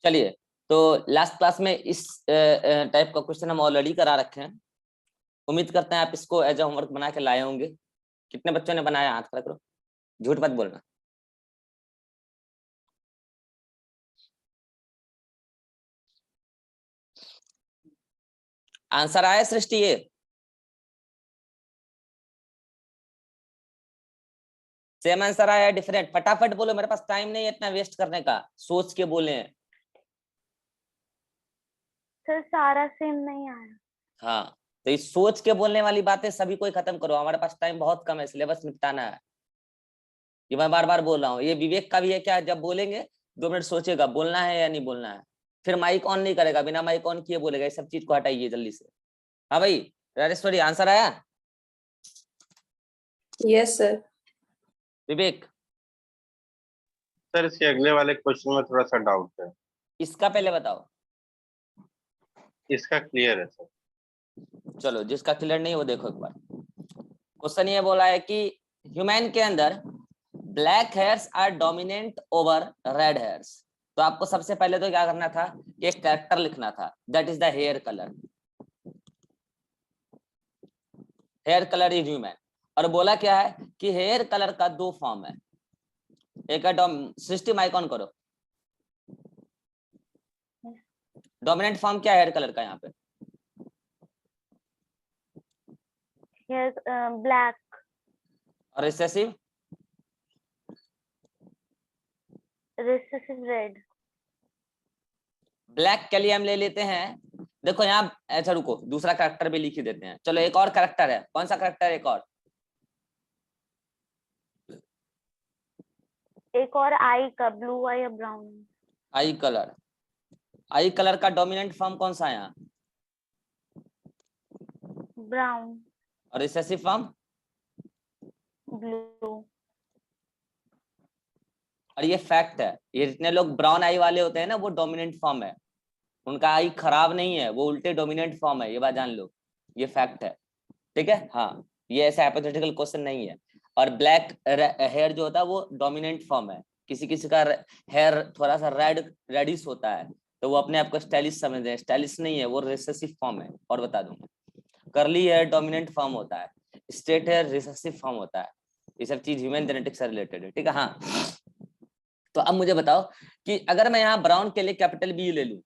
चलिए, तो last class में इस टाइप का क्वेश्चन हम ऑलरेडी करा रखे हैं। उम्मीद करते हैं आप इसको एज ए होमवर्क बना के लाए होंगे। कितने बच्चों ने बनाया, हाथ खड़ा करो, झूठ मत बोलना। आंसर आया सृष्टि? ये सेम आंसर आया, डिफरेंट? फटाफट बोलो, मेरे पास टाइम नहीं है इतना वेस्ट करने का, सोच के बोले। सर सारा सेम नहीं आया। हाँ, तो इस सोच के बोलने वाली बातें सभी को खत्म करो, हमारे पास टाइम बहुत कम है, सिलेबस निपटाना है। ये मैं बार बार बोल रहा हूँ, ये विवेक का भी है क्या, जब बोलेंगे 2 मिनट सोचेगा बोलना है या नहीं बोलना है, फिर माइक ऑन नहीं करेगा, बिना माइक ऑन किए बोलेगा। ये सब चीज को हटाइए जल्दी से। हाँ भाई राजेश्वरी, आंसर आया? Yes sir. विवेक? सर इसके अगले वाले क्वेश्चन में थोड़ा सा डाउट है। इसका पहले बताओ। इसका क्लियर है सर। चलो, जिसका क्लियर नहीं वो देखो एक बार। क्वेश्चन ये बोला है कि ह्यूमन के अंदर black hairs are dominant over red hairs. तो आपको सबसे पहले तो क्या करना था, एक कैरेक्टर लिखना था, that is the hair colour. Hair colour is human. और बोला क्या है कि हेयर कलर का 2 फॉर्म है। एक है सृष्टि, माइक ऑन करो। डोमिनेंट फॉर्म क्या है हेयर कलर का यहाँ पे? ब्लैक। और रिसेसिव? Recessive red. ब्लैक के लिए हम ले लेते हैं, देखो यहाँ, अच्छा रुको, दूसरा कैरेक्टर भी लिख ही देते हैं। चलो एक और कैरेक्टर है, कौन सा कैरेक्टर? एक और आई का, ब्लू आई या ब्राउन? आई कलर। आई कलर का डोमिनेंट फॉर्म कौन सा है यहाँ? ब्राउन। और रिसेसिव फॉर्म? ब्लू। और ये फैक्ट है, ये जितने लोग ब्राउन आई वाले होते हैं ना, वो डोमिनेंट फॉर्म है, उनका आई खराब नहीं है, वो उल्टे डोमिनेंट फॉर्म है, ये बात जान लो, ये फैक्ट है। ठीक है, हाँ, ये ऐसा हाइपोथेटिकल क्वेश्चन नहीं है। और ब्लैक हेयर जो होता है वो डोमिनेंट फॉर्म है। किसी किसी का हेयर थोड़ा सा रेडिश होता है, तो वो अपने आप को स्टाइलिश समझते हैं, स्टाइलिश नहीं है, वो रिसेसिव फॉर्म है। और बता दूंगा, कर्ली हेयर डोमिनेंट फॉर्म होता है, स्ट्रेट हेयर रिसेसिव फॉर्म होता है। ये सब चीज ह्यूमन जेनेटिक्स से रिलेटेड है। ठीक है, हाँ। तो अब मुझे बताओ कि अगर मैं यहाँ ब्राउन के लिए कैपिटल बी ले लूं,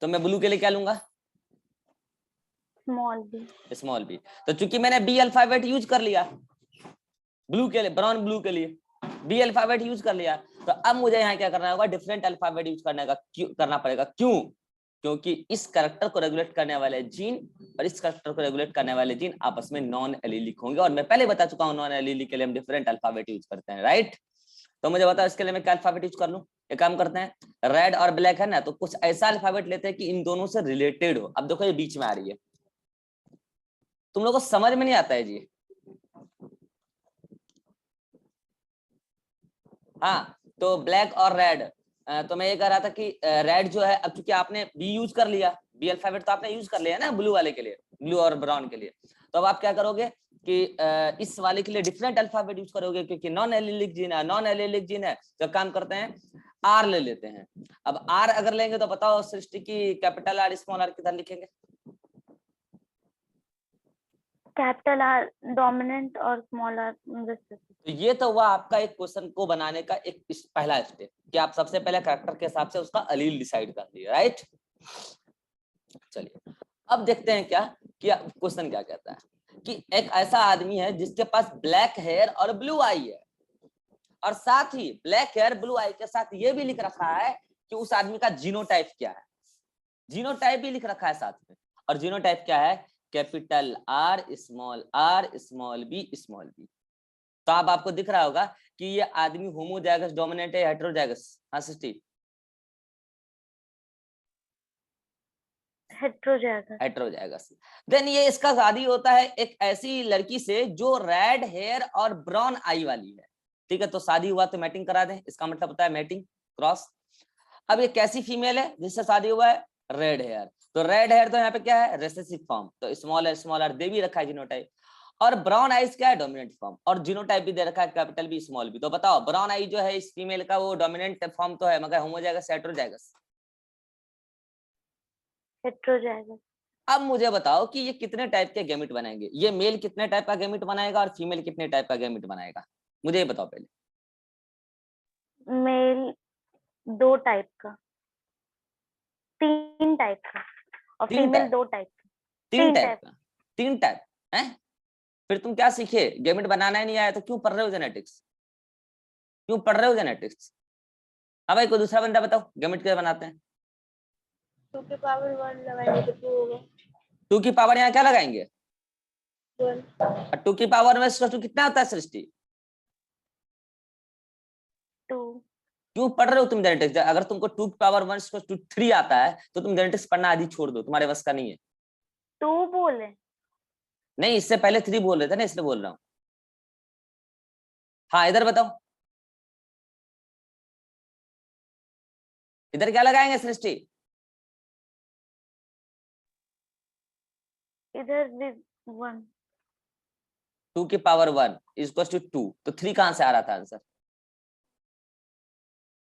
तो मैं ब्लू के लिए क्या लूंगा? Small b. Small b. तो चूंकि मैंने बी अल्फाबेट यूज कर लिया ब्लू के लिए, ब्राउन ब्लू के लिए बी अल्फाबेट यूज कर लिया, तो अब मुझे यहाँ क्या करना होगा? डिफरेंट अल्फाबेट यूज करना पड़ेगा। क्यों? क्योंकि इस कैरेक्टर को रेगुलेट करने वाले जीन और इस कैरेक्टर को रेगुलेट करने वाले जीन आपस में नॉन एलिलिक होंगे। और मैं पहले बता चुका हूँ, नॉन एलिलिक के लिए हम डिफरेंट अल्फाबेट यूज करते हैं, राइट? तो मुझे बताओ इसके लिए मैं क्या अल्फाबेट यूज कर लूं? एक काम करते हैं, रेड और ब्लैक है ना, तो कुछ ऐसा अल्फाबेट लेते हैं कि इन दोनों से रिलेटेड हो। अब देखो ये बीच में आ रही है, तुम लोगों को समझ में नहीं आता है जी? हाँ, तो ब्लैक और रेड, तो मैं ये कह रहा था कि रेड जो है, अब चूंकि आपने बी यूज कर लिया, बी अल्फाबेट तो आपने यूज कर लिया ना ब्लू वाले के लिए, ब्लू और ब्राउन के लिए, तो अब आप क्या करोगे कि इस वाले के लिए डिफरेंट अल्फाबेट यूज करोगे, क्योंकि नॉन एलिलिक जीन है, नॉन एलिलिक जीन है। तो काम करते हैं, आर ले लेते हैं। अब आर अगर लेंगे तो बताओ सृष्टि की कैपिटल आर स्मॉल आर किधर लिखेंगे? कैपिटल आर डोमिनेंट और स्मॉल आर रिसेसिव। तो ये तो हुआ आपका एक क्वेश्चन को बनाने का एक पहला स्टेप, कि आप सबसे पहले कैरेक्टर के हिसाब से उसका अलील डिसाइड कर दिए, राइट? चलिए अब देखते हैं क्या क्वेश्चन क्या कहता है कि एक ऐसा आदमी है जिसके पास ब्लैक हेयर और ब्लू आई है, और साथ ही ब्लैक हेयर ब्लू आई के साथ ये भी लिख रखा है कि उस आदमी का जीनोटाइप क्या है। जीनोटाइप भी लिख रखा है साथ में। और जीनोटाइप क्या है? Capital R small b small b. तो अब आपको दिख रहा होगा कि ये आदमी होमोजाइगस डोमिनेंट है, हेटेरोजाइगस? हाँ सृष्टि? हेटेरोजाइगस। देन ये इसका शादी होता है एक ऐसी लड़की से जो रेड हेयर और ब्राउन आई वाली है। ठीक है, तो शादी हुआ तो मैटिंग करा दें, इसका मतलब होता है मैटिंग, क्रॉस। अब ये कैसी फीमेल है जिससे शादी हुआ है? Red hair. तो रेड हेयर तो यहाँ पे क्या है? रिसेसिव फॉर्म, तो स्मॉल आर दे भी रखा है जीनोटाइप। और ब्राउन आइज क्या है? डोमिनेंट फॉर्म, और जीनोटाइप भी दे रखा है कैपिटल बी स्मॉल बी। तो बताओ ब्राउन आई जो है इस फीमेल का, वो डोमिनेंट फॉर्म तो है, मगर होमोजाइगस हेटेरोजाइगस? हेट्रोजाइगस। अब मुझे बताओ कि ये कितने टाइप के गैमेट बनाएंगे, ये मेल कितने टाइप का गैमेट बनाएगा और फीमेल कितने टाइप का गैमेट बनाएगा, मुझे ये बताओ पहले। मेल 2 टाइप का, 3 टाइप का, और तीन फीमेल टाइप 2 टाइप का। 3 3 टाइप टाइप। का 3 टाइप है। फिर तुम क्या सीखे, गैमेट बनाना ही नहीं आया तो क्यों पढ़ रहे हो जेनेटिक्स, क्यों पढ़ रहे हो जेनेटिक्स। हाँ भाई कोई दूसरा बंदा बताओ गैमेट कैसे बनाते हैं। 2 की पावर 1 लगाएंगे तो 2 होगा। 2 की पावर यहाँ क्या लगाएंगे, 1। और 2 की पावर में कितना होता है सृष्टि। 2। क्यों पढ़ रहे हो तुम जेनेटिक्स, अगर तुमको 2 की पावर 1 3 आता है तो तुम जेनेटिक्स पढ़ना आदि छोड़ दो, तुम्हारे बस का नहीं है। 2 बोले। नहीं इससे पहले 3 बोल रहे थे ना, इसलिए बोल रहा हूँ। हाँ इधर बताओ, इधर क्या लगाएंगे सृष्टि। इधर भी 1। 2 की पावर 1 इज 2, तो 3 कहां से आ रहा था आंसर।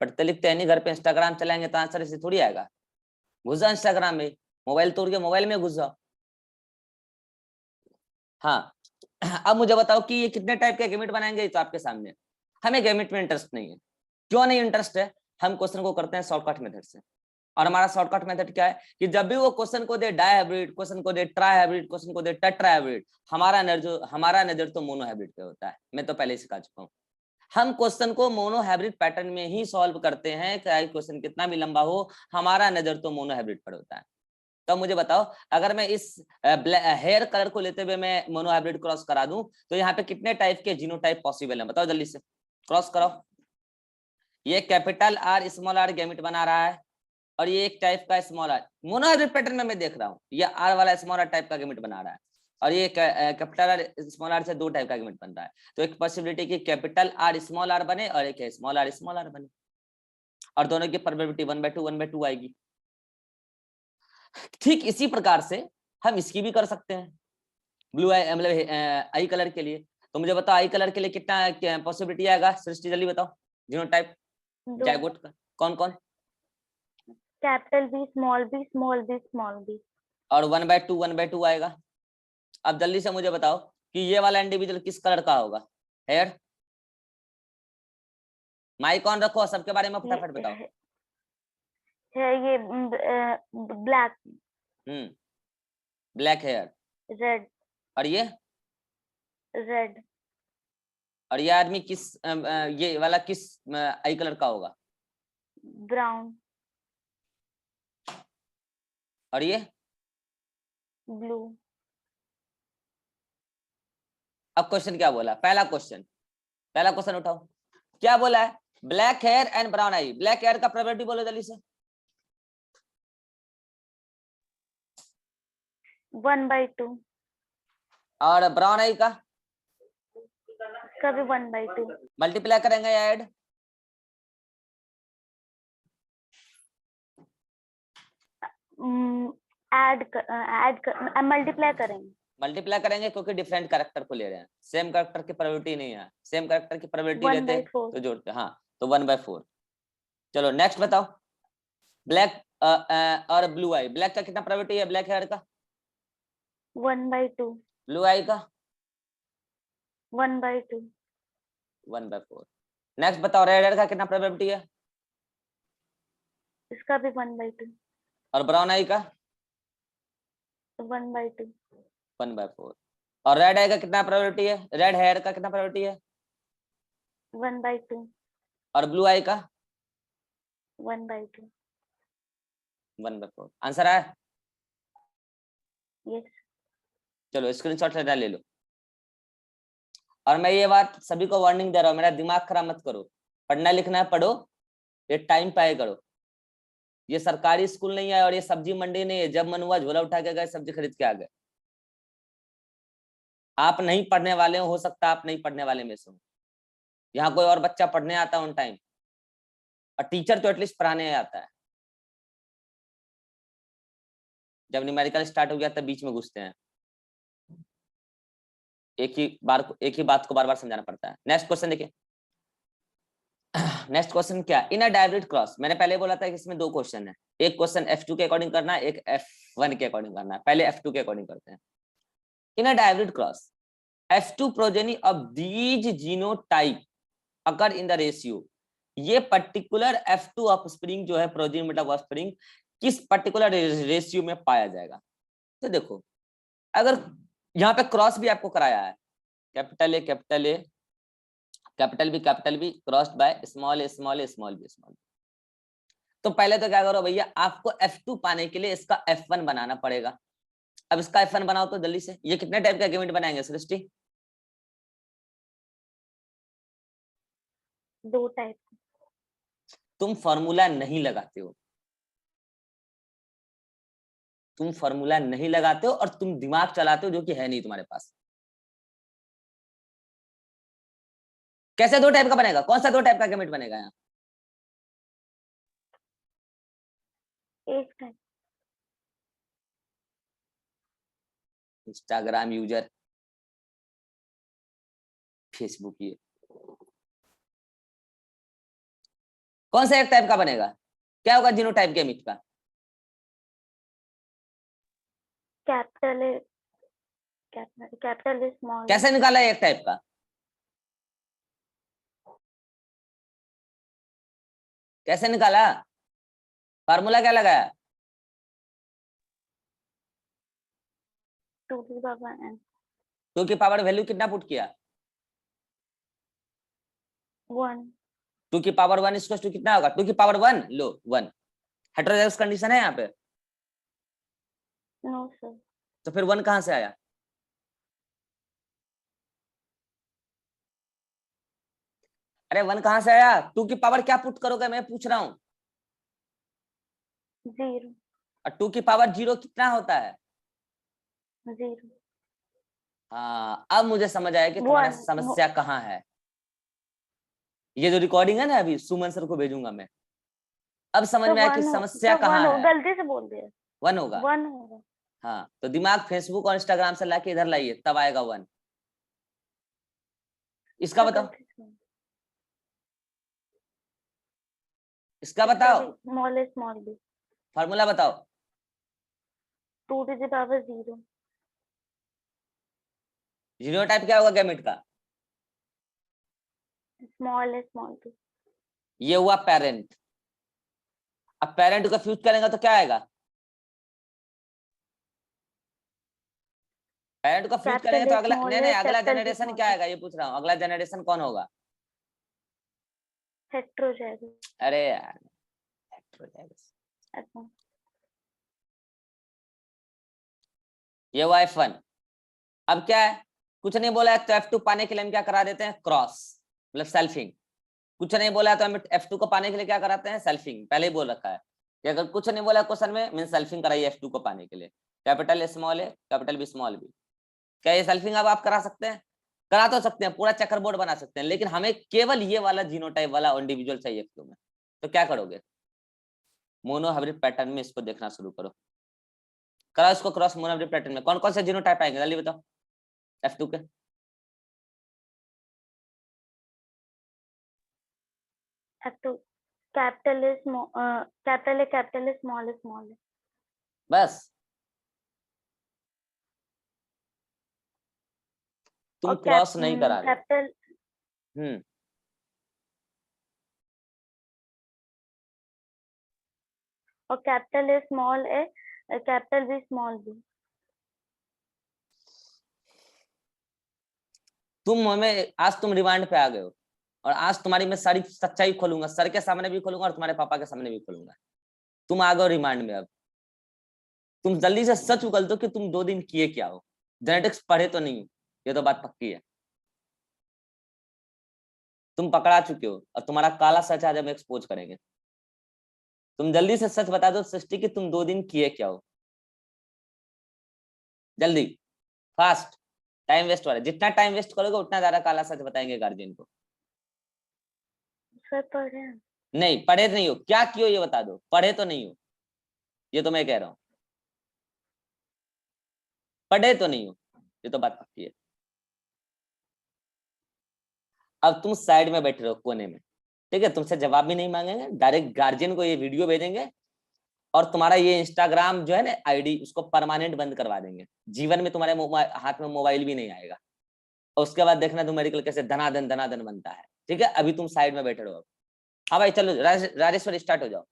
पढ़ते लिखते हैं नहीं, घर पे इंस्टाग्राम चलाएंगे तो आंसर इसे थोड़ी आएगा। घुस जाओ इंस्टाग्राम में, मोबाइल तोड़ के मोबाइल में घुस जाओ। हाँ अब मुझे बताओ कि ये कितने टाइप के गैमेट बनाएंगे, तो आपके सामने। हमें गैमेट में इंटरेस्ट नहीं है। क्यों नहीं इंटरेस्ट है, हम क्वेश्चन को करते हैं शॉर्टकट मेथड से। और हमारा शॉर्टकट मेथड क्या है कि जब भी वो क्वेश्चन को दे डायहाइब्रिड, क्वेश्चन को दे ट्राइहाइब्रिड, क्वेश्चन को दे टेट्राहाइब्रिड, हमारा नजर तो मोनोहाइब्रिड पे होता है। मैं तो पहले ही सिखा चुका हूँ। हम क्वेश्चन को मोनोहाइब्रिड पैटर्न में ही सॉल्व करते हैं, चाहे क्वेश्चन कितना भी लंबा हो, हमारा नजर तो मोनोहाइब्रिड पर होता है। तो मुझे बताओ, अगर मैं इस हेयर कलर को लेते हुए मैं मोनोहाइब्रिड क्रॉस करा दूं तो यहाँ पे कितने टाइप के जीनोटाइप पॉसिबल है, बताओ जल्दी से, क्रॉस कराओ। ये capital R small r gamete बना रहा है, और ये एक टाइप का स्मॉल आर मोनोहाइब्रिड पैटर्न में मैं देख रहा हूँ, ये आर वाला स्मॉल आर टाइप का गैमेट बना रहा है, और ये कैपिटल आर स्मॉल आर से 2 टाइप का गैमेट बन रहा है। तो एक पॉसिबिलिटी कि कैपिटल आर स्मॉल आर बने और एक स्मॉल आर बने, और दोनों की प्रोबेबिलिटी 1/2 आएगी। ठीक इसी प्रकार से हम इसकी भी कर सकते हैं, ब्लू आई मतलब आई कलर के लिए। तो मुझे बताओ आई कलर के लिए कितना पॉसिबिलिटी आएगा सृष्टि, जल्दी बताओ। जीनोटाइप 2। जाइगोट का कौन कौन, capital B, small b, small b, small B. और 1/2 आएगा। अब जल्दी से मुझे बताओ कि ये वाला इंडिविजुअल किस कलर का होगा, हेयर। माइक ऑन रखो, सबके बारे में फटाफट बताओ। है ये ब्लैक। Black hair. रेड। और ये रेड। ये आदमी किस ये वाला किस आई कलर का होगा, ब्राउन। और ये ब्लू। अब क्वेश्चन क्या बोला, पहला क्वेश्चन उठाओ, क्या बोला है, black hair and brown eye. Black hair का प्रोबेबिलिटी बोलो जल्दी से। 1/2। और ब्राउन आई का कभी 1/2। मल्टीप्लाई करेंगे या ऐड, मल्टीप्लाई करेंगे। मल्टीप्लाई करेंगे क्योंकि डिफरेंट कैरेक्टर को ले रहे हैं, सेम कैरेक्टर की प्रोबेबिलिटी नहीं है, सेम कैरेक्टर की प्रोबेबिलिटी रहते 1/4। तो जोड़ते। हाँ तो 1/4। चलो नेक्स्ट बताओ, ब्लैक और ब्लू आई, ब्लैक का कितना प्रोबेबिलिटी है, ब्लैक हेयर का 1/2। ब्लू आई का 1/2। 1/4। नेक्स्ट बताओ, रेड हेयर का कितना प्रोबेबिलिटी है, इसका भी 1/2। और ब्राउन आई का 1/2। 1/4। और रेड आई का कितना प्रोबेबिलिटी है, रेड हेयर का कितना प्रोबेबिलिटी है, 1/2। और ब्लू आई का 1/2। 1/4। आंसर आया। यस। चलो स्क्रीनशॉट ले लो। और मैं ये बात सभी को वार्निंग दे रहा हूँ, मेरा दिमाग खराब मत करो, पढ़ना लिखना है पढ़ो, ये टाइम पाए करो। ये सरकारी स्कूल नहीं है और ये सब्जी मंडी नहीं है, जब मन हुआ झोला उठा के गए, सब्जी खरीद के आ गए। आप नहीं पढ़ने वाले हो सकता आप नहीं पढ़ने वाले में से हो, यहाँ कोई और बच्चा पढ़ने आता है ऑन टाइम, और टीचर तो एटलीस्ट पढ़ाने आता है। जब न्यूमेरिकल स्टार्ट हो गया तब बीच में घुसते हैं, एक ही बात को बार बार समझाना पड़ता है। नेक्स्ट क्वेश्चन देखिए, नेक्स्ट क्वेश्चन क्या, इन अ डायरेक्ट क्रॉस, मैंने पहले बोला था कि इसमें दो क्वेश्चन है, एक क्वेश्चन F2 के अकॉर्डिंग करना है, एक F1 के अकॉर्डिंग करना है। पहले F2 के अकॉर्डिंग करते हैं। In a direct cross F2 progeny of these genotype occur in the ratio, ये पर्टिकुलर F2 ऑफस्प्रिंग जो है, प्रोजेनी मतलब ऑफस्प्रिंग, किस पर्टिकुलर रेशियो में पाया जाएगा। तो देखो, अगर यहाँ पे क्रॉस भी आपको कराया है, capital A capital B crossed by small a small a small b small, तो पहले तो क्या करो भैया, आपको F2 पाने के लिए इसका F1 बनाना पड़ेगा। अब इसका F1 बनाओ तो जल्दी से, ये कितने टाइप का आर्गुमेंट बनाएंगे सृष्टि? 2 टाइप। तुम फॉर्मूला नहीं लगाते हो, तुम फॉर्मूला नहीं लगाते हो और तुम दिमाग चलाते हो जो कि है नहीं तुम्हारे पास। कैसे 2 टाइप का बनेगा, कौन सा 2 टाइप का आर्गुमेंट बनेगा यहाँ? एक टाइप। इंस्टाग्राम यूजर, फेसबुक, ये कौन सा एक टाइप का बनेगा? क्या होगा जीनोटाइप के मिट का? Capital A small. कैसे निकाला एक टाइप का? कैसे निकाला, फार्मूला क्या लगाया? 2 टू द पावर n। 2 की पावर वैल्यू कितना पुट किया? 1। 2 की पावर 1 इसको कितना होगा? 2 की पावर 1 लो 1, हेटेरोजाइगस कंडीशन है यहाँ पे? No sir. तो फिर 1 कहां से आया? अरे 1 कहां से आया? 2 की पावर क्या पुट करोगे, मैं पूछ रहा हूँ। 0। और 2 की पावर 0 कितना होता है? 0। हाँ, अब मुझे समझ आया कि तुम्हारा समस्या कहाँ है। ये जो रिकॉर्डिंग है ना, अभी सुमन सर को भेजूंगा मैं, अब समझ में आया कि समस्या कहाँ है। गलती से बोल दिया। 1 होगा। 1 होगा। हाँ, तो दिमाग फेसबुक और इंस्टाग्राम से लाके इधर लाइए, तब आएगा 1। इसका बताओ, इसका बताओ, स्मॉल बी। फार्मूला बताओ। 2 टू द पावर 0। जीनोटाइप क्या होगा गैमेट का? Small b. ये हुआ पेरेंट। अब पेरेंट को फ्यूज करेंगे तो क्या आएगा? पेरेंट को फ्यूज करेंगे तो अगला, नहीं अगला जनरेशन क्या आएगा ये पूछ रहा हूँ, अगला जनरेशन कौन होगा? हेटेरोजाइगस। अरे यार, हेटेरोजाइगस। अच्छा। ये हुआ F1। अब क्या है, कुछ नहीं बोला है तो F2 पाने के लिए हम क्या करा देते हैं? क्रॉस, मतलब सेल्फिंग। कुछ नहीं बोला है तो हम F2 को पाने के लिए क्या कराते हैं? सेल्फिंग। पहले ही बोल रखा है कि अगर कुछ नहीं बोला क्वेश्चन में, मीन सेल्फिंग कराइए F2 को पाने के लिए। कैपिटल स्मॉल ए कैपिटल बी स्मॉल बी। क्या ये सेल्फिंग अब आप करा सकते हैं? करा तो सकते हैं, पूरा चेकर बोर्ड बना सकते हैं, लेकिन हमें केवल ये वाला जीनोटाइप वाला इंडिविजुअल चाहिए F2 में। तो क्या करोगे? मोनो हाइब्रिड पैटर्न में इसको देखना शुरू करो, करा इसको क्रॉस मोनो हाइब्रिड पैटर्न में। कौन कौन से जीनोटाइप आएंगे जल्दी बताओ F2 के? F2 कैपिटल ए स्मॉल ए। बस, तुम क्रॉस नहीं करा रहे। कैपिटल और capital A small A capital B small b. तुम हमें आज तुम रिमांड पे आ गए हो, और आज तुम्हारी मैं सारी सच्चाई खोलूंगा, सर के सामने भी खोलूंगा और तुम्हारे पापा के सामने भी खोलूंगा। तुम आ गए हो रिमांड में। अब तुम जल्दी से सच उगल दो कि तुम 2 दिन किए क्या हो। जेनेटिक्स पढ़े तो नहीं हो, ये तो बात पक्की है। तुम पकड़ा चुके हो और तुम्हारा काला सच आज हम एक्सपोज करेंगे। तुम जल्दी से सच बता दो सृष्टि कि तुम 2 दिन किए क्या हो, जल्दी, फास्ट। टाइम वेस्ट हो रहा है, जितना टाइम वेस्ट करोगे उतना ज्यादा काला सच बताएंगे गार्जियन को। सर पढ़े नहीं पढ़े नहीं हो, क्या कियो ये बता दो, पढ़े तो नहीं हो, ये तो मैं कह रहा हूं, पढ़े तो नहीं हो, ये तो बात पक्की है। अब तुम साइड में बैठे रहो कोने में, ठीक है, तुमसे जवाब भी नहीं मांगेंगे, डायरेक्ट गार्जियन को ये वीडियो भेजेंगे और तुम्हारा ये इंस्टाग्राम जो है ना आईडी, उसको परमानेंट बंद करवा देंगे। जीवन में तुम्हारे हाथ में मोबाइल भी नहीं आएगा। और उसके बाद देखना न्यूमेरिकल कैसे धनाधन धनाधन बनता है। ठीक है, अभी तुम साइड में बैठे रहो। हाँ भाई चलो राजेश्वर स्टार्ट हो जाओ।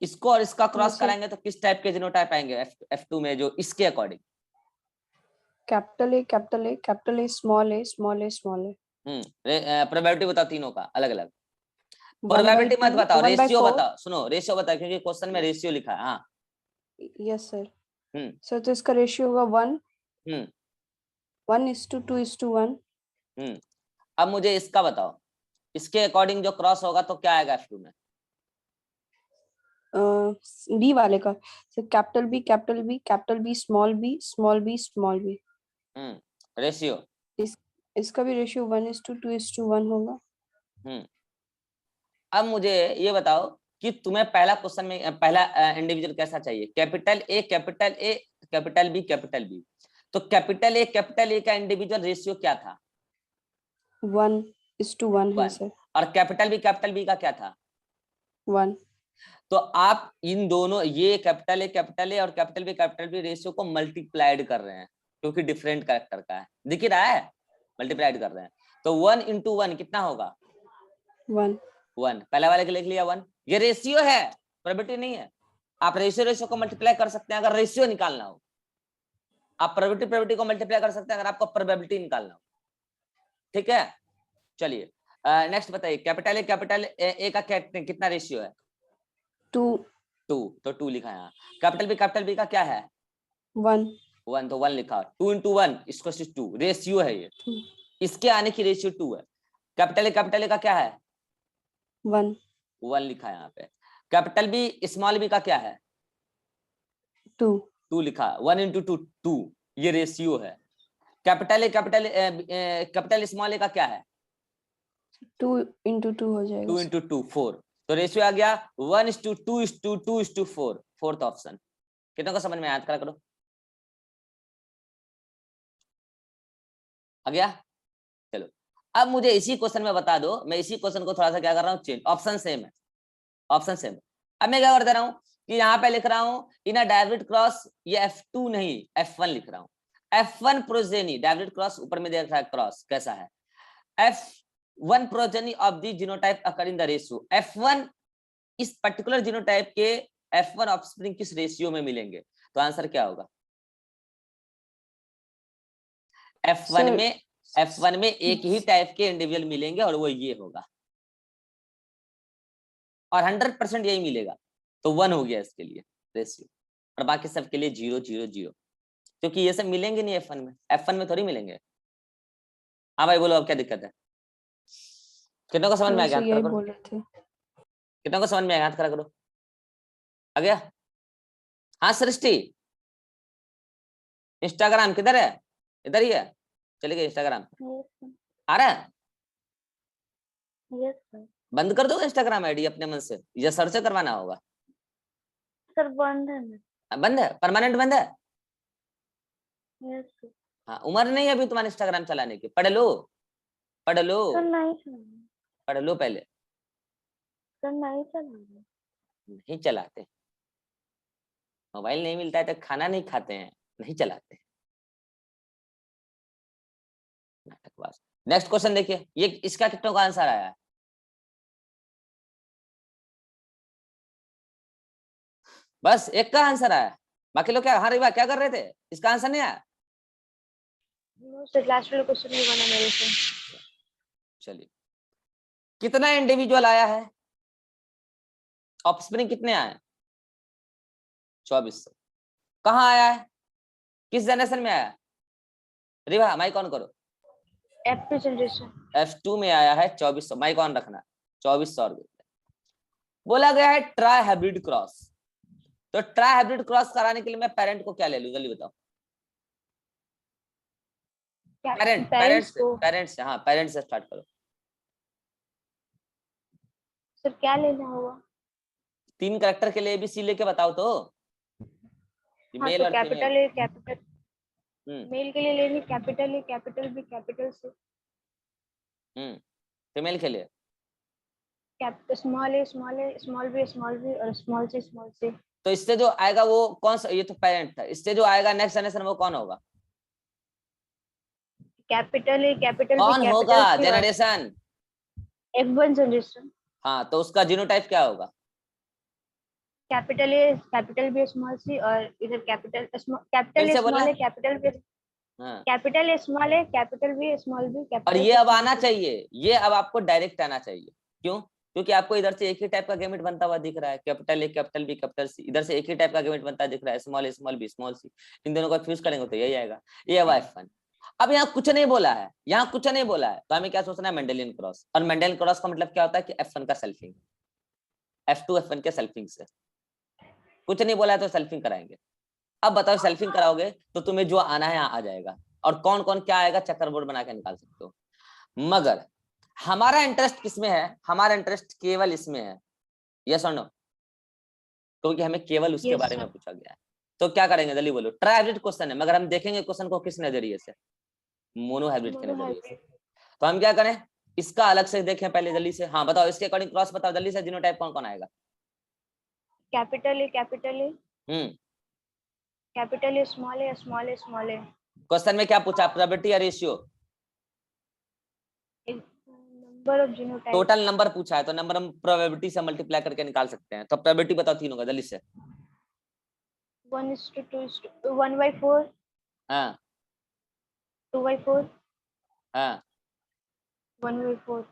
इसको और इसका क्रॉस कराएंगे तो किस टाइप के जीनोटाइप आएंगे F2 में, जो इसके according? Capital A capital A capital A small a small a small A. Probability बताओ तीनों का अलग अलग। 1/2, प्रोबेबिलिटी मत बताओ, 1/4। रेशियो बताओ। सुनो रेशियो बताओ, क्योंकि क्वेश्चन में रेशियो लिखा है। हाँ यस सर। हम्म सर तो इसका रेशियो होगा 1 हम्म 1:2:1। अब मुझे इसका बताओ, इसके अकॉर्डिंग जो क्रॉस होगा तो क्या आएगा F2 में? बी वाले का sir, capital B capital B capital B small b small b small b. Ratio इसका भी रेशियो 1:2:1 होगा। अब मुझे ये बताओ कि तुम्हें पहला क्वेश्चन में पहला इंडिविजुअल कैसा चाहिए? Capital A capital A capital B capital B. तो कैपिटल ए का इंडिविजुअल रेशियो क्या था? 1:1 है सर। और कैपिटल बी का क्या था? 1। तो आप इन दोनों, ये कैपिटल ए और कैपिटल बी रेशियो को मल्टीप्लाइड कर रहे हैं, क्योंकि डिफरेंट कैरेक्टर का है। दिख रहा है, मल्टीप्लाइड कर रहे हैं। तो 1 × 1 कितना होगा? 1। पहले वाले के लिख लिया 1। ये रेशियो है, प्रोबेबिलिटी नहीं है। आप रेशियो को मल्टीप्लाई कर सकते हैं अगर रेशियो निकालना हो। आप प्रोबेबिलिटी को मल्टीप्लाई कर सकते हैं अगर आपको प्रोबेबिलिटी निकालना हो। ठीक है, चलिए नेक्स्ट बताइए। कैपिटल ए का कितना रेशियो है? 2। तो 2 लिखा है यहाँ। कैपिटल बी का क्या है? 1। तो 1 लिखा। 2 × 1 = 2 रेशियो है ये। इसके आने की रेशियो 2 है। कैपिटल ए का क्या है? 1 लिखा है यहाँ पे। कैपिटल बी स्मॉल बी का क्या है? 2 लिखा। 1 × 2 2, ये रेशियो है। कैपिटल स्मॉल ए का क्या है? 2 × 2 हो जाएगा। 2 × 2 4। तो रेशियो आ गया 1:2:2:4। Fourth option. कितनों को समझ में याद करा करो? आ गया? चलो अब मुझे इसी क्वेश्चन में बता दो। मैं इसी क्वेश्चन को थोड़ा सा क्या कर रहा हूँ, चेंज। ऑप्शन सेम है, ऑप्शन सेम। अब मैं क्या कर दे रहा हूँ कि यहाँ पे लिख रहा हूँ इन अ डायरेक्ट क्रॉस, ये F2 नहीं F1 लिख रहा हूँ। F1 प्रोजेनी, डायरेक्ट क्रॉस ऊपर में देख रहा है क्रॉस कैसा है। F1 progeny of the genotype according the ratio. F1 इस पर्टिकुलर जीनोटाइप के F1 ऑफस्प्रिंग किस रेशियो में मिलेंगे? तो आंसर क्या होगा? F1 में एक ही टाइप के इंडिविजुअल मिलेंगे और वो ये होगा, और 100% यही मिलेगा। तो 1 हो गया इसके लिए रेशियो, और बाकी सब के लिए 0 0 0, क्योंकि ये सब मिलेंगे नहीं F1 में। F1 में थोड़ी मिलेंगे। हाँ भाई बोलो, अब क्या दिक्कत है? कितनों को समझ में आ गया? यही बोल रहे थे। कितनों को समझ में आ गया? करा करो। आ गया? हाँ सृष्टि, इंस्टाग्राम किधर है? इधर ही है, चलिए इंस्टाग्राम आ रहा है। Yes sir. बंद कर दो इंस्टाग्राम आईडी अपने मन से, या सर से करवाना होगा? सर बंद है ना? बंद है, परमानेंट बंद है। Yes sir. हाँ, उम्र नहीं है अभी तुम्हारे इंस्टाग्राम चलाने की। पढ़ लो सर नहीं चला। पढ़ लो पहले। सर नहीं चला। नहीं चलाते, मोबाइल नहीं मिलता है तो खाना नहीं खाते हैं, नहीं चलाते। नाटकबाज। नेक्स्ट क्वेश्चन देखिए, ये इसका कितनों का आंसर आया है? बस एक का आंसर आया, बाकी लोग क्या? हाँ रिवा क्या कर रहे थे? इसका आंसर नहीं आया? सर लास्ट वाला क्वेश्चन नहीं बना मेरे से। चलिए, कितना इंडिविजुअल आया है? ऑफस्प्रिंग कितने आए? 2400। कहाँ आया है? किस जनरेशन में आया? रिवा माइक ऑन करो। F2 generation. F2 में आया है 2400। माइक ऑन रखना। 2400 बोला गया है ट्राई हाइब्रिड क्रॉस। तो ट्राई हाइब्रिड क्रॉस कराने के लिए मैं पेरेंट को क्या ले लूं, जल्दी बताओ। पेरेंट्स हाँ, पेरेंट्स से स्टार्ट करो। सर क्या लेना होगा? 3 कैरेक्टर के लिए ABC लेके बताओ तो। हाँ, मेल तो और capital female. A capital, male के लिए लेनी capital A capital B capital C. Female के लिए स्मॉल ए स्मॉल बी और स्मॉल सी। तो इससे जो आएगा वो कौन सा, ये तो पेरेंट था, इससे जो आएगा नेक्स्ट जनरेशन वो कौन होगा? कैपिटल ए कैपिटल कौन बी होगा कैपिटल सी और जनरेशन? F1 generation. हाँ, तो उसका जीनोटाइप क्या होगा? Capital A capital B small C और इधर कैपिटल फिर ए से बोलना। स्मॉल ए कैपिटल बी हाँ, capital A small A capital B small B और कैपिटल ये अब आना चाहिए, ये अब आपको डायरेक्ट आना चाहिए। क्यों? क्योंकि आपको इधर से एक ही टाइप का गैमेट बनता हुआ दिख रहा है, capital A capital B capital C, इधर से एक ही टाइप का गैमेट बनता दिख रहा है, small a small b small सी। इन दोनों को फ्यूज करेंगे तो यही आएगा, ये F1। अब यहाँ कुछ नहीं बोला है, यहाँ कुछ नहीं बोला है, तो हमें क्या सोचना है? Mendelian cross. और मेंडेलियन क्रॉस का मतलब क्या होता है कि F1 का सेल्फिंग, F2 F1 के सेल्फिंग से। कुछ नहीं बोला है तो सेल्फिंग कराएंगे। अब बताओ सेल्फिंग कराओगे तो तुम्हें जो आना है यहाँ आ जाएगा, और कौन कौन क्या आएगा चक्कर बोर्ड बना के निकाल सकते हो। मगर हमारा इंटरेस्ट किसमें है? हमारा इंटरेस्ट केवल इसमें है, यस और नो? क्योंकि हमें केवल उसके Yes, बारे sir. में पूछा गया है। तो क्या करेंगे जल्दी बोलो? ट्राई हाइब्रिड क्वेश्चन है, मगर हम देखेंगे क्वेश्चन को किस नजरिए से? मोनो हाइब्रिड के नजरिए से। तो हम क्या करें, इसका अलग से देखें पहले जल्दी से। हाँ बताओ, इसके अकॉर्डिंग क्रॉस बताओ जल्दी से, जीनोटाइप कौन कौन आएगा? Capital A hmm small A question में क्या पूछा? प्रोबेबिलिटी या ratio? Number of genotype. Total number पूछा है, तो नंबर हम प्रोबेबिलिटी से मल्टीप्लाई करके निकाल सकते हैं। तो प्रोबेबिलिटी बताओ तीनों का जल्दी से। 1:2 1/4 हाँ 2/4 हाँ 1/4।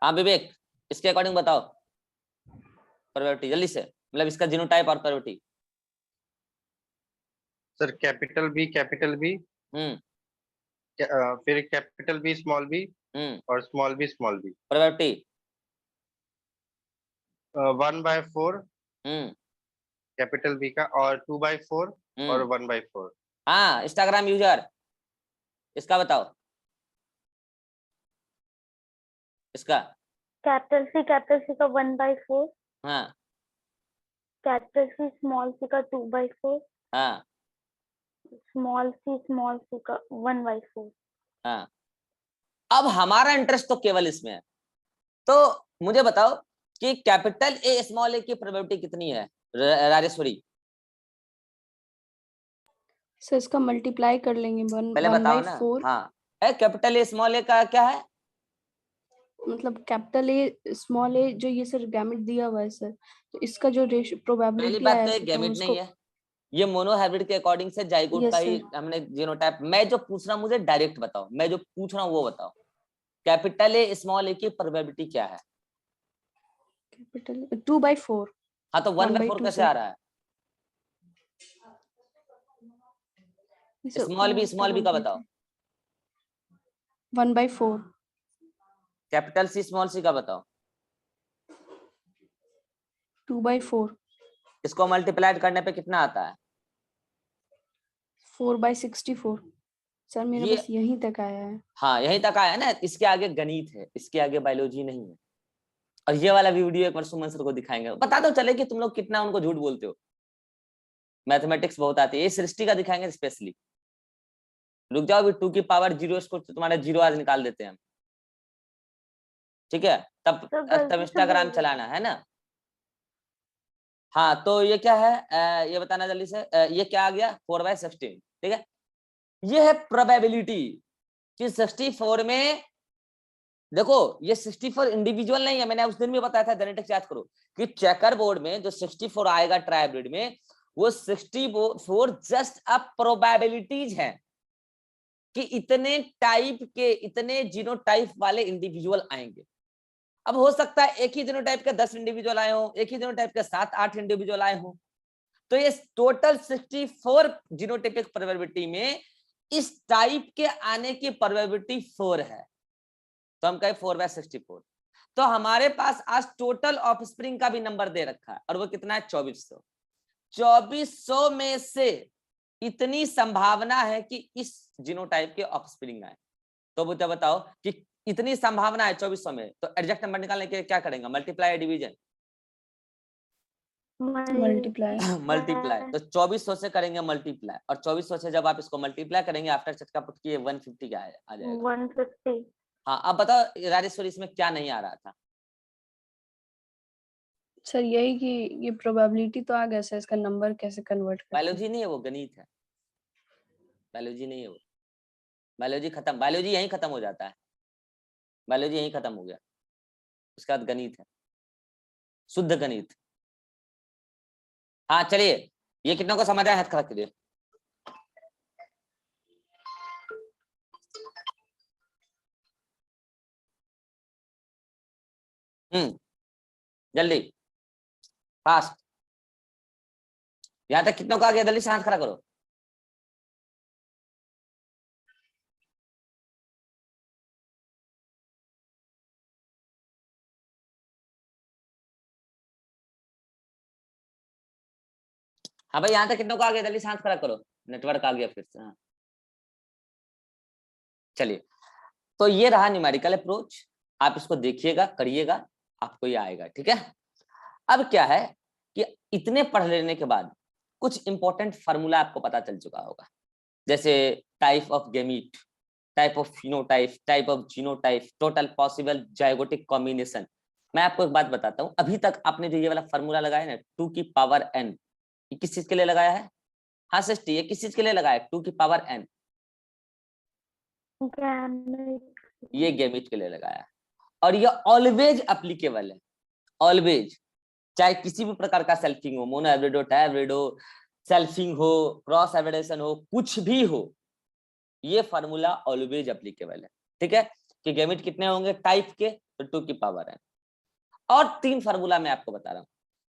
हाँ विवेक, इसके अकॉर्डिंग बताओ प्रोबेबिलिटी जल्दी से, मतलब इसका जीनोटाइप और प्रोबेबिलिटी। सर कैपिटल बी हम्म फिर कैपिटल बी और स्मॉल बी प्रोबेबिलिटी 1/4 हम्म कैपिटल बी का और 2/4 और 1/4। हाँ इंस्टाग्राम यूजर, इसका बताओ, इसका। कैपिटल सी का 1/4, हाँ कैपिटल सी स्मॉल सी का 2/4, हाँ स्मॉल सी का 1/4। हाँ। अब हमारा इंटरेस्ट तो केवल इसमें है, तो मुझे बताओ कि कैपिटल ए स्मॉल ए की प्रोबेबिलिटी कितनी है राजेश्वरी? सर इसका मल्टीप्लाई कर लेंगे पहले बताओ ना। 1/4। हाँ है, कैपिटल ए स्मॉल ए का क्या है? मतलब कैपिटल ए स्मॉल ए जो ये सर गैमेट दिया हुआ है सर, तो इसका जो पहली प्रोबेबिलिटी बात आया तो सर, एक तो गैमेट उसको नहीं है, ये मोनो हाइब्रिड के अकॉर्डिंग से जाइगोट यस का ही सर हमने जीनोटाइप। मैं जो पूछ रहा हूँ मुझे डायरेक्ट बताओ, मैं जो पूछ रहा हूँ वो बताओ, कैपिटल ए स्मॉल ए की प्रोबेबिलिटी क्या है? कैपिटल 2/4। हाँ तो 1/4 1/2 कैसे सर। आ रहा है? स्मॉल बी का बताओ। 1/4। कैपिटल सी स्मॉल सी का बताओ। 2/4। इसको मल्टीप्लाई करने पे कितना आता है? 4/64। सर मेरा ये बस यहीं तक आया है। हाँ यहीं तक आया ना, इसके आगे गणित है, इसके आगे बायोलॉजी नहीं है। और ये वाला वीडियो एक बार सुमन सर को दिखाएंगे, पता तो चले कि तुम लोग कितना उनको झूठ बोलते हो। मैथमेटिक्स बहुत आती है, ये सृष्टि का दिखाएंगे स्पेशली। रुक जाओ, अभी 2 की पावर 0 इसको तुम्हारे 0 आज निकाल देते हैं हम, ठीक है? तब तो गलती से इंस्टाग्राम बोल रहे चलाना है ना। हाँ तो ये क्या है, ये बताना जल्दी से। ये क्या आ गया? 4/16, ठीक है? ये है प्रोबेबिलिटी कि 64 में, देखो ये 64 इंडिविजुअल नहीं है, मैंने उस दिन भी बताया था, जेनेटिक्स याद करो कि चेकर बोर्ड में जो 64 आएगा ट्राइब्रिड में, वो 64 जस्ट अ प्रोबेबिलिटीज है कि इतने टाइप के, इतने जीनोटाइप वाले इंडिविजुअल आएंगे। अब हो सकता है एक ही जीनोटाइप के 10 इंडिविजुअल आए हो, एक ही जीनोटाइप के 7-8 इंडिविजुअल आए हो, तो ये टोटल 64 जीनोटाइपिक प्रोबेबिलिटी में इस टाइप के आने की प्रोबेबिलिटी 4 है, तो हम कहे 4/64। तो हमारे पास आज टोटल ऑफस्प्रिंग का भी नंबर दे रखा है, और वो कितना है? 2400। 2400 में से इतनी संभावना है कि इस जीनोटाइप के ऑफस्प्रिंग आए। तो मुझे बताओ कि इतनी संभावना है 2400 में, तो एग्जैक्ट नंबर निकालने के लिए क्या करेंगे? Multiply division? मल्टीप्लाई। मल्टीप्लाई। तो 2400 से करेंगे मल्टीप्लाई, और 2400 से जब आप इसको मल्टीप्लाई करेंगे आफ्टर चटका पुट किए 150 का आ जाएगा। 150। हाँ अब बताओ राजेश्वरी, इसमें क्या नहीं आ रहा था? सर यही कि ये प्रोबेबिलिटी तो आ गया सर, इसका नंबर कैसे कन्वर्ट करते हैं? बायोलॉजी नहीं है वो, गणित है। बायोलॉजी नहीं है वो, बायोलॉजी खत्म, बायोलॉजी यहीं खत्म हो जाता है, बायोलॉजी यहीं खत्म हो गया, उसके बाद गणित है, शुद्ध गणित। हाँ चलिए, ये कितनों को समझ आया, हाथ खड़ा करिए। जल्दी, फास्ट। यहाँ तक कितनों का आ गया, जल्दी से हाथ खड़ा करो। हाँ भाई, यहाँ तक कितनों का आ गया, जल्दी से हाथ खड़ा करो, नेटवर्क आ गया फिर से। हाँ चलिए, तो ये रहा न्यूमेरिकल अप्रोच, आप इसको देखिएगा, करिएगा, आपको ये आएगा, ठीक है। अब क्या है कि इतने पढ़ लेने के बाद कुछ इंपॉर्टेंट फार्मूला आपको पता चल चुका होगा, जैसे type of gamete, type of phenotype, type of genotype, total possible zygotic combination. मैं आपको एक बात बताता हूँ, अभी तक आपने जो ये वाला फार्मूला लगाया ना 2 की पावर n, ये किस चीज के लिए लगाया है? हाँ सृष्टि, ये किस चीज के लिए लगाया 2 की पावर n? ये गेमिट के लिए लगाया है, और ये ऑलवेज एप्लीकेबल है, ऑलवेज, चाहे किसी भी प्रकार का सेल्फिंग हो, मोनो एवरेड हो, टाई एवरेड हो, सेल्फिंग हो, क्रॉस एवरेडेशन हो, कुछ भी हो, ये फार्मूला ऑलवेज एप्लीकेबल है, ठीक है। कि गेमिट कितने होंगे टाइप के, तो 2 की पावर n। और 3 फार्मूला मैं आपको बता रहा हूं,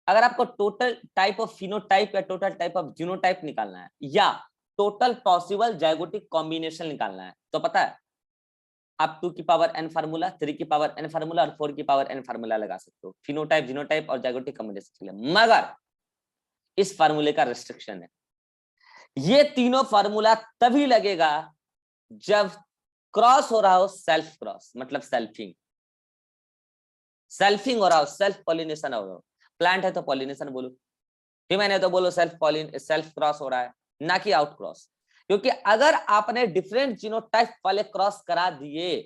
अगर आपको टोटल टाइप ऑफ फिनोटाइप या टोटल टाइप ऑफ जीनोटाइप निकालना है, या टोटल पॉसिबल जाइगोटिक कॉम्बिनेशन निकालना है, तो पता है आप 2 की पावर n फार्मूला, 3 की पावर n फार्मूला और 4 की पावर n फार्मूला लगा सकते हो फिनोटाइप, जीनोटाइप और जाइगोटिक कॉम्बिनेशन के लिए। मगर इस फार्मूले का रिस्ट्रिक्शन है, ये तीनों फार्मूला तभी लगेगा जब क्रॉस हो रहा हो, सेल्फ क्रॉस मतलब सेल्फिंग, सेल्फिंग हो रहा हो, सेल्फ पॉलिनेशन हो रहा हो। प्लांट है तो पॉलिनेशन बोलो, ह्यूमन है तो बोलो सेल्फ क्रॉस हो रहा है, ना कि आउट क्रॉस। क्योंकि अगर आपने डिफरेंट जीनोटाइप वाले क्रॉस करा दिए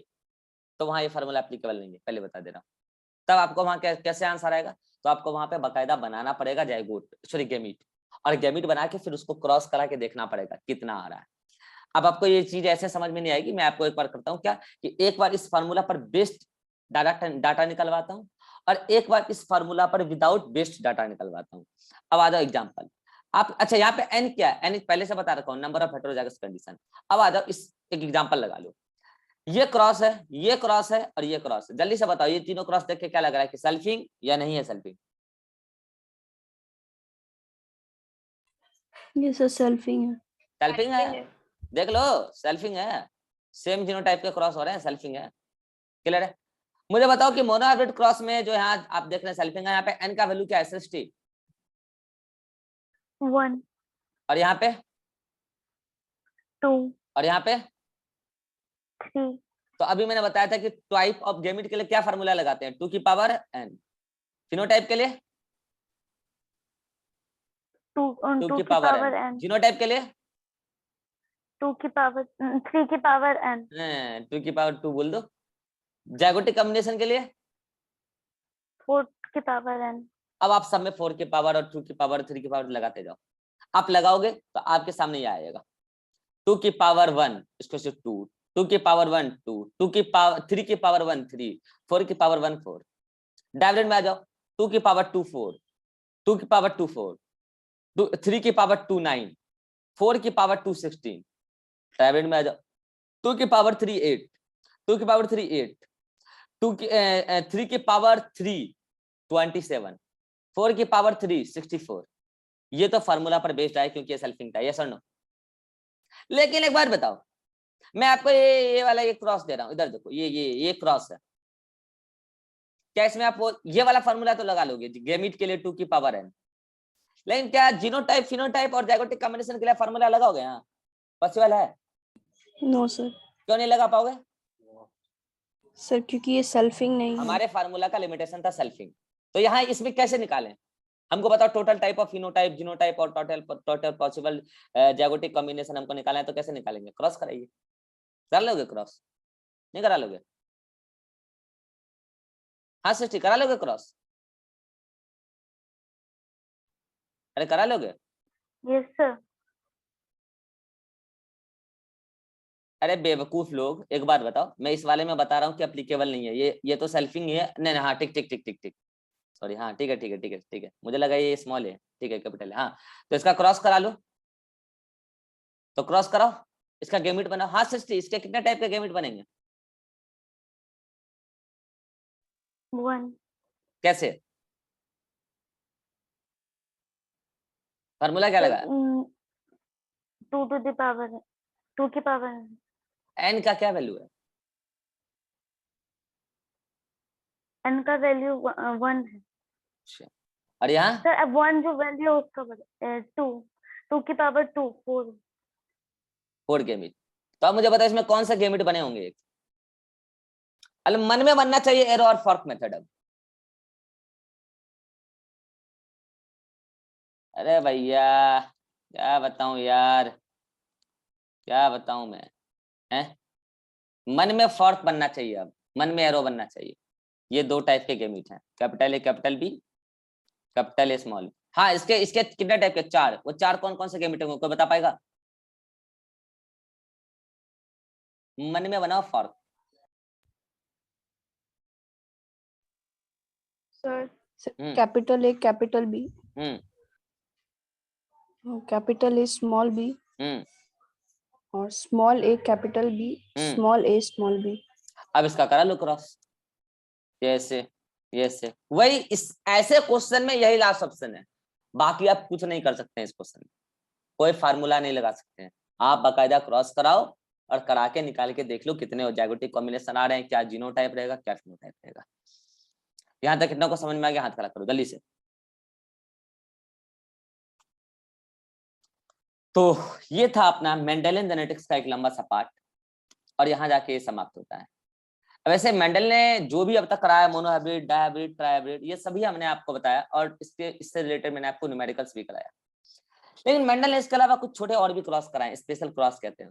तो वहां ये फार्मूला एप्लीकेबल नहीं है, पहले बता दे रहा हूं। तब आपको वहां कैसे आंसर आएगा, तो आपको वहां पे बकायदा बनाना पड़ेगा जाइगोट, सॉरी गेमीट, और गेमीट बना के फिर उसको क्रॉस करा के देखना पड़ेगा कितना आ रहा है। अब आपको ये चीज ऐसे समझ में नहीं आएगी, मैं आपको एक बार करता हूँ क्या, कि एक बार इस फार्मूला पर बेस्ड डाटा निकलवाता हूँ, और एक बार इस फार्मूला पर विदाउट बेस्ड डाटा निकलवाता हूँ। अब आ जाओ एग्जाम्पल, आप अच्छा यहाँ पे n क्या है, n पहले से बता रखा हूँ, नंबर ऑफ हेटेरोजाइगस कंडीशन। अब आ जाओ इस एक एग्जाम्पल लगा लो, ये क्रॉस है, ये क्रॉस है और ये क्रॉस है, जल्दी से बताओ ये तीनों क्रॉस देख के क्या लग रहा है कि सेल्फिंग या नहीं है सेल्फिंग? ये सर सेल्फिंग है। सेल्फिंग है, देख लो सेल्फिंग है, सेम जीनोटाइप के क्रॉस हो रहे हैं, सेल्फिंग है, क्लियर है। मुझे बताओ कि मोनो हाइब्रिड क्रॉस में जो यहाँ आप देख रहे हैं सेल्फिंग है, यहाँ पे n का वैल्यू क्या है सृष्टि? 1 और यहाँ पे 2 और यहाँ पे 3 तो अभी मैंने बताया था कि टाइप ऑफ गैमेट के लिए क्या फार्मूला लगाते हैं 2 की पावर n, फिनोटाइप के लिए 2 की पावर n, n, जीनोटाइप के लिए 2 की पावर 3 की पावर n, 2 की पावर 2 बोल दो, जाइगोटिक कॉम्बिनेशन के लिए 4 की पावर n। अब आप सब में 4 की पावर और 2 की पावर 3 की पावर लगाते जाओ, आप लगाओगे तो आपके सामने ये आएगा 2 की पावर 1 इसको से 2, 2 की पावर 1 2, 2 की पावर 3 की पावर 1 3, 4 की पावर 1 4। डायरेक्ट में आ जाओ, 2 की पावर 2 4, 2 की पावर 2 4, 3 की पावर 2 9, 4 की पावर 2 16। डायरेक्ट में आ जाओ, 2 की पावर 3 8, 2 की पावर 3 8, 3 की पावर 3 27, 4 की पावर 3 64। ये तो फार्मूला पर बेस्ड है क्योंकि ये सेल्फिंग था, यस और नो? लेकिन एक बात बताओ, मैं आपको ये वाला ये क्रॉस दे रहा हूं, इधर देखो ये क्रॉस है, क्या इसमें आप ये वाला फार्मूला तो लगा लोगे गैमीट के लिए 2 की पावर n, लेकिन क्या जीनोटाइप फिनोटाइप और जाइगोटिक कॉम्बिनेशन के लिए फार्मूला लगाओगे? यहाँ पॉसिबल है? No sir. क्यों नहीं लगा पाओगे? सर क्योंकि ये सेल्फिंग नहीं है। हमारे फार्मूला का लिमिटेशन था सेल्फिंग, तो यहाँ इसमें कैसे निकालें? हमको बताओ total type of phenotype, genotype और टोटल पॉसिबल जाइगोटिक कॉम्बिनेशन हमको निकालना है, तो कैसे निकालेंगे? क्रॉस कराइए, कर लोगे क्रॉस? नहीं करा लोगे? हाँ सृष्टि करा लोगे क्रॉस? अरे करा लोगे? Yes sir. अरे बेवकूफ लोग, एक बात बताओ, मैं इस वाले में बता रहा हूँ कि एप्लीकेबल नहीं है, ये तो सेल्फिंग ही है। नहीं नहीं, हाँ ठीक ठीक ठीक ठीक ठीक, सॉरी, हाँ ठीक है ठीक है ठीक है ठीक है, मुझे लगा ये स्मॉल है, ठीक है कैपिटल है। हाँ तो इसका क्रॉस करा लो, तो क्रॉस कराओ, इसका गेमिट बनाओ। हाँ सृष्टि, इसके कितने टाइप के गेमिट बनेंगे? 1। कैसे? फार्मूला क्या लगा? 2 to the power 2 की पावर एन का क्या वैल्यू है? n का वैल्यू 1 है और यहाँ सर। अब 1 जो वैल्यू है उसका 2 की पावर 2 4। 4 गेमिट। तो अब मुझे बताओ इसमें कौन सा गेमिट बने होंगे? एक अल मन में बनना चाहिए, एरो और फॉर्क मेथड। अब अरे भैया क्या बताऊं यार, क्या बताऊं मैं, हैं? मन में फॉर्क बनना चाहिए, अब मन में एरो बनना चाहिए। ये 2 टाइप के गेमिट हैं, capital A capital B, capital A small. हाँ इसके इसके कितने टाइप के? 4। वो 4 कौन कौन से गेमिट होंगे, कोई बता पाएगा? मन में बनाओ fork. Sir capital A capital B, hmm capital A small B, और small A capital B, small a small b. अब इसका करा लो क्रॉस, ये वही इस ऐसे क्वेश्चन में यही लास्ट ऑप्शन है, बाकी आप कुछ नहीं कर सकते हैं इस क्वेश्चन में, कोई फार्मूला नहीं लगा सकते हैं। आप बाकायदा क्रॉस कराओ और करा के निकाल के देख लो कितने जैगोटिक कॉम्बिनेशन आ रहे हैं, क्या जीनोटाइप रहेगा, क्या फिनोटाइप रहेगा। यहाँ तक कितना को समझ में आ गया? हाथ खड़ा करो जल्दी से। तो ये था अपना मेंडेलियन जेनेटिक्स का एक लंबा सा पार्ट, और यहाँ जाके ये समाप्त होता है। वैसे मेंडल ने जो भी अब तक कराया, मोनोहाइब्रिड, डायहाइब्रिड, ट्राइहाइब्रिड, ये सभी हमने आपको बताया, और इससे रिलेटेड मैंने आपको न्यूमेरिकल्स भी कराया। लेकिन मेंडल ने इसके अलावा कुछ छोटे और भी क्रॉस कराए, स्पेशल क्रॉस कहते हैं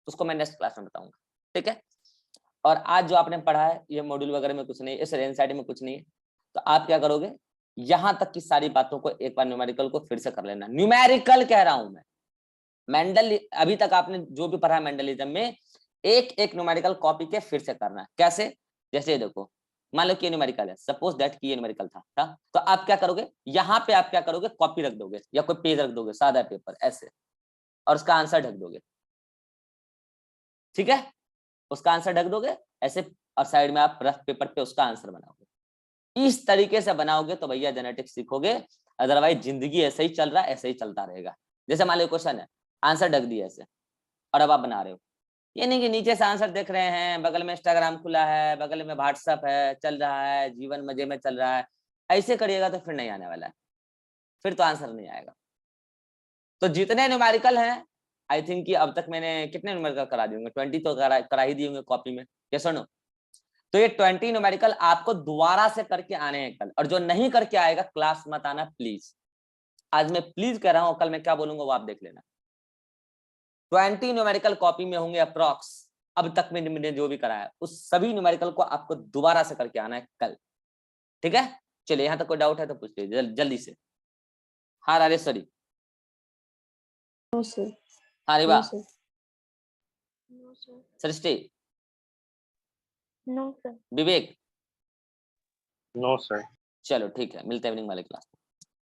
उसको मैं नेक्स्ट क्लास में बताऊंगा, ठीक है। और आज जो आपने पढ़ा है ये मॉड्यूल वगैरह में कुछ नहीं है, इस एनसीईआरटी में कुछ नहीं है, तो आप क्या करोगे, यहाँ तक की सारी बातों को एक बार न्यूमेरिकल को फिर से कर लेना। न्यूमेरिकल कह रहा हूं मैं, मेंडल अभी तक आपने जो भी पढ़ा मेंडलिज्म में, एक एक न्यूमेरिकल कॉपी के फिर से करना है। कैसे? जैसे देखो, मान लो कि ये न्यूमेरिकल है, सपोज दैट कि ये न्यूमेरिकल था, तो आप क्या करोगे, यहाँ पे आप क्या करोगे, कॉपी रख दोगे या कोई पेज रख दोगे, सादा पेपर ऐसे, और उसका आंसर ढक दोगे, ठीक है। उसका आंसर ढक दोगे ऐसे, और साइड में आप रफ पेपर पे उसका आंसर बनाओगे। इस तरीके से बनाओगे तो भैया जेनेटिक्स सीखोगे, अदरवाइज जिंदगी ऐसे ही चल रहा है, ऐसे ही चलता रहेगा। जैसे मान लो क्वेश्चन है, आंसर ढक दिया ऐसे, और अब आप बना रहे हो, ये नहीं कि नीचे से आंसर देख रहे हैं, बगल में इंस्टाग्राम खुला है, बगल में व्हाट्सएप है, चल रहा है, जीवन मजे में चल रहा है, ऐसे करिएगा तो फिर नहीं आने वाला है, फिर तो आंसर नहीं आएगा। तो जितने न्यूमेरिकल हैं, आई थिंक कि अब तक मैंने कितने न्यूमेरिकल करा दिए होंगे, 20 तो करा ही दिए होंगे कॉपी में, यस और नो। तो ये 20 न्यूमेरिकल आपको दोबारा से करके आने हैं कल, और जो नहीं करके आएगा क्लास मत आना प्लीज। आज मैं प्लीज कह रहा हूँ, कल मैं क्या बोलूंगा वो आप देख लेना। 20 न्यूमेरिकल कॉपी में होंगे अप्रॉक्स, अब तक मैंने जो भी कराया उस सभी न्यूमेरिकल को आपको दोबारा से करके आना है कल, ठीक है। चलिए यहाँ तक कोई डाउट है तो पूछ लीजिए जल्दी से। हाँ राजेश्वरी, नो सर, हाँ नो रिवा, सर, सृष्टि, नो सर। विवेक, नो सर। चलो ठीक है, मिलते हैं इवनिंग वाले क्लास में।